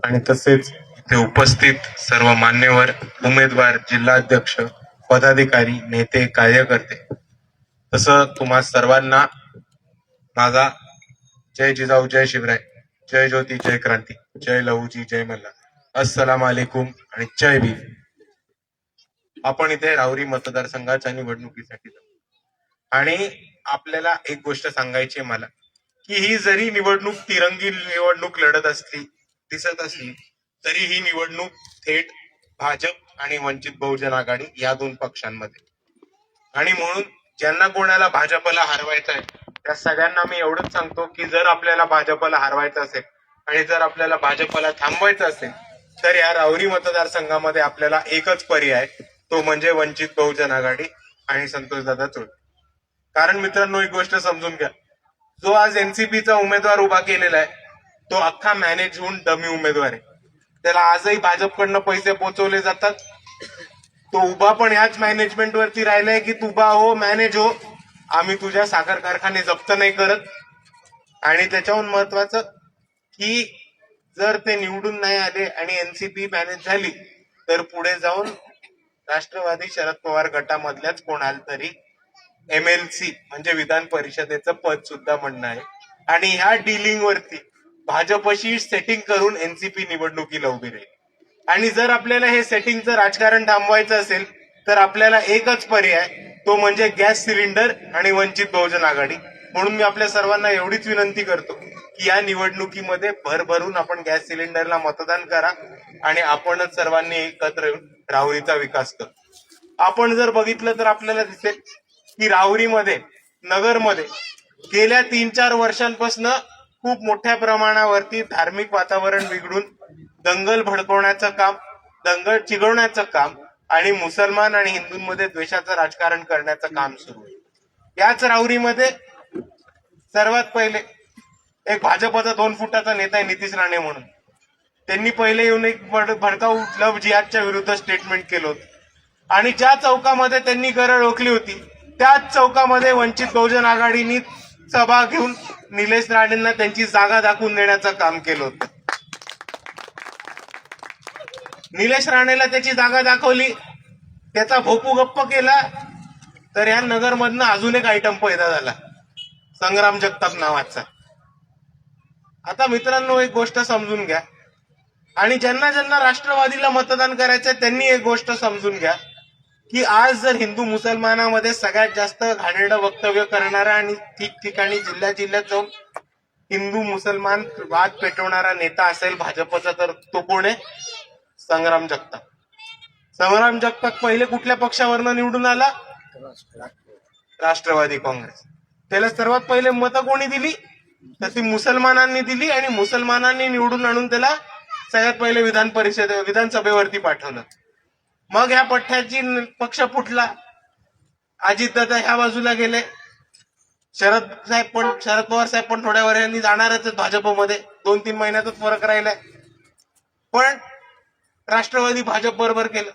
आणि तसेच इथे उपस्थित सर्व मान्यवर उमेदवार, जिल्हाध्यक्ष, पदाधिकारी, नेते, कार्यकर्ते, तसं तुम्हा सर्वांना माझा जय जिजाऊ, जय शिवराय, जय ज्योती, जय क्रांती, जय लहूजी, जय मल्हार, अस्सलाम वालेकुम आणि जय भीम. आपण इथे राहुरी मतदारसंघाच्या निवडणुकीसाठी जाऊ आणि आपल्याला एक गोष्ट सांगायची आहे मला, की ही जरी निवडणूक तिरंगी निवडणूक लढत असली दिसत असली तरी ही निवडणूक थेट भाजप आणि वंचित बहुजन आघाडी या दोन पक्षांमध्ये. आणि म्हणून ज्यांना कोणाला भाजपला हरवायचं आहे त्या सगळ्यांना मी एवढंच सांगतो की जर आपल्याला भाजपला हरवायचं असेल आणि जर आपल्याला भाजपला थांबवायचं असेल तर या राहुरी मतदारसंघामध्ये आपल्याला एकच पर्याय, तो म्हणजे वंचित बहुजन आघाडी आणि संतोषदादा चोळे. कारण मित्रांनो, एक गोष्ट समजून घ्या, जो आज एनसीपीचा उमेदवार उभा केलेला आहे तो अख्खा मॅनेज होऊन डमी उमेदवार आहे. त्याला आजही भाजपकडनं पैसे पोहोचवले जातात. तो उभा पण ह्याच मॅनेजमेंट वरती राहिलाय की तू उभा हो, मॅनेज हो, आम्ही तुझ्या साखर कारखाने जप्त नाही करत. आणि त्याच्याहून महत्वाचं की जर ते निवडून नाही आले आणि एनसीपी मॅनेज झाली तर पुढे जाऊन राष्ट्रवादी शरद पवार गटामधल्याच कोणाला तरी एमएलसी म्हणजे विधान परिषदेचं पद सुद्धा म्हणणं आहे. आणि ह्या डिलिंग वरती भाजपशी सेटिंग करून एनसीपी निवडणुकीला उभी राहील. आणि जर आपल्याला हे सेटिंगचं राजकारण थांबवायचं असेल तर आपल्याला एकच पर्याय, तो म्हणजे गॅस सिलेंडर आणि वंचित बहुजन आघाडी. म्हणून मी आपल्या सर्वांना एवढीच विनंती करतो की या निवडणुकीमध्ये भरभरून आपण गॅस सिलेंडरला मतदान करा आणि आपणच सर्वांनी एकत्र येऊन राहुरीचा विकास करू. आपण जर बघितलं तर आपल्याला दिसेल की राहुरीमध्ये, नगरमध्ये गेल्या 3-4 वर्षांपासून खूप मोठ्या प्रमाणावरती धार्मिक वातावरण बिघडून दंगल भडकवण्याचं काम, दंगल चिघळण्याचं काम आणि मुसलमान आणि हिंदूंमध्ये द्वेषाचं राजकारण करण्याचं काम सुरू आहे. याच राहुरीमध्ये सर्वात पहिले एक भाजपचा 2 फुटाचा नेता आहे नितीश राणे म्हणून. त्यांनी पहिले येऊन एक भडकाऊ लव्ह जिहादच्या विरुद्ध स्टेटमेंट केलं होतं. आणि ज्या चौकामध्ये त्यांनी गरळ ओकली होती त्याच चौकामध्ये वंचित बहुजन आघाडीनी सभा घेऊन निलेश राणेंना त्यांची जागा दाखवून देण्याचं काम केलं होतं. निलेश राणेला त्याची जागा दाखवली, त्याचा भोपू गप्प केला, तर या नगरमधनं अजून एक आयटम पैदा झाला, संग्राम जगताप नावाचा. आता मित्रांनो, एक गोष्ट समजून घ्या आणि ज्यांना ज्यांना राष्ट्रवादीला मतदान करायचंय त्यांनी एक गोष्ट समजून घ्या की आज जर हिंदू मुसलमानामध्ये सगळ्यात जास्त घाणेरडं वक्तव्य करणारा आणि ठिकठिकाणी जिल्ह्यात जाऊन हिंदू मुसलमान वाद पेटवणारा नेता असेल भाजपचा तर तो कोण आहे? संग्राम जगताप. संग्राम जगताप पहिले कुठल्या पक्षावरनं निवडून आला? राष्ट्रवादी काँग्रेस. त्याला सर्वात पहिले मतं कोणी दिली? तर ती मुसलमानांनी दिली आणि मुसलमानांनी निवडून आणून त्याला सगळ्यात पहिले विधानसभेवरती पाठवलं. मग ह्या पठ्ठ्याची पक्ष फुटला, अजितदादा ह्या बाजूला गेले, शरद पवार साहेब पण थोड्या वेळाने जाणारच आहेत भाजपमध्ये, 2-3 महिन्यातच फरक राहिलाय. पण राष्ट्रवादी भाजप बरोबर केलं.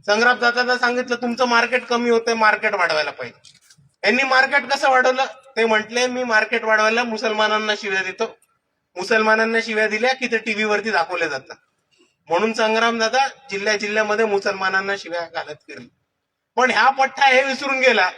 संग्राम दादांना सांगितलं तुमचं मार्केट कमी होतंय, मार्केट वाढवायला पाहिजे. यांनी मार्केट कसं वाढवलं? ते म्हटले मी मार्केट वाढवायला मुसलमानांना शिव्या देतो, मुसलमानांना शिव्या दिल्या की ते टीव्हीवरती दाखवले जातात. म्हणून संग्राम दादा जिल्ह्यामध्ये मुसलमानांना शिव्या घालत फिरले. पण ह्या पठ्ठा हे विसरून गेला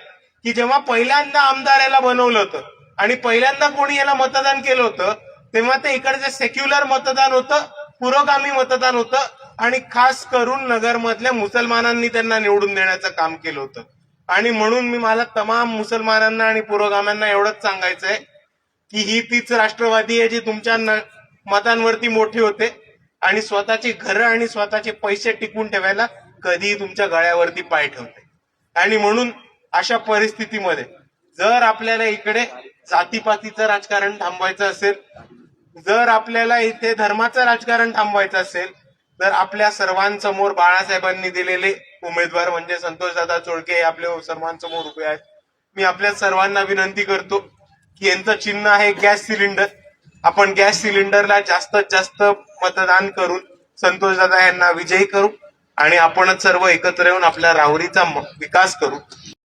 की जेव्हा पहिल्यांदा आमदार याला बनवलं होतं आणि पहिल्यांदा कोणी याला मतदान केलं होतं तेव्हा ते इकडचे सेक्युलर मतदान होतं, पुरोगामी मतदान होतं आणि खास करून नगरमधल्या मुसलमानांनी त्यांना निवडून देण्याचं काम केलं होतं. आणि म्हणून मला तमाम मुसलमानांना आणि पुरोगाम्यांना एवढंच सांगायचंय की ही तीच राष्ट्रवादी आहे जी तुमच्या मतांवरती मोठी होते आणि स्वतःची घरं आणि स्वतःचे पैसे टिकून ठेवायला कधीही तुमच्या गळ्यावरती पाय ठेवते. आणि म्हणून अशा परिस्थितीमध्ये जर आपल्याला इकडे जातीपातीचं राजकारण थांबवायचं असेल, जर आपल्याला इथे धर्माचं राजकारण थांबवायचं असेल तर आपल्या सर्वांसमोर बाळासाहेबांनी दिलेले उमेदवार म्हणजे संतोषदादा चोळके हे आपल्या सर्वांसमोर उभे आहेत. मी आपल्या सर्वांना विनंती करतो की यांचं चिन्ह आहे गॅस सिलेंडर. आपण गॅस सिलेंडरला जास्तीत जास्त मतदान करून संतोषदादा यांना विजयी करू आणि आपणच सर्व एकत्र येऊन आपल्या राहुरीचा विकास करू.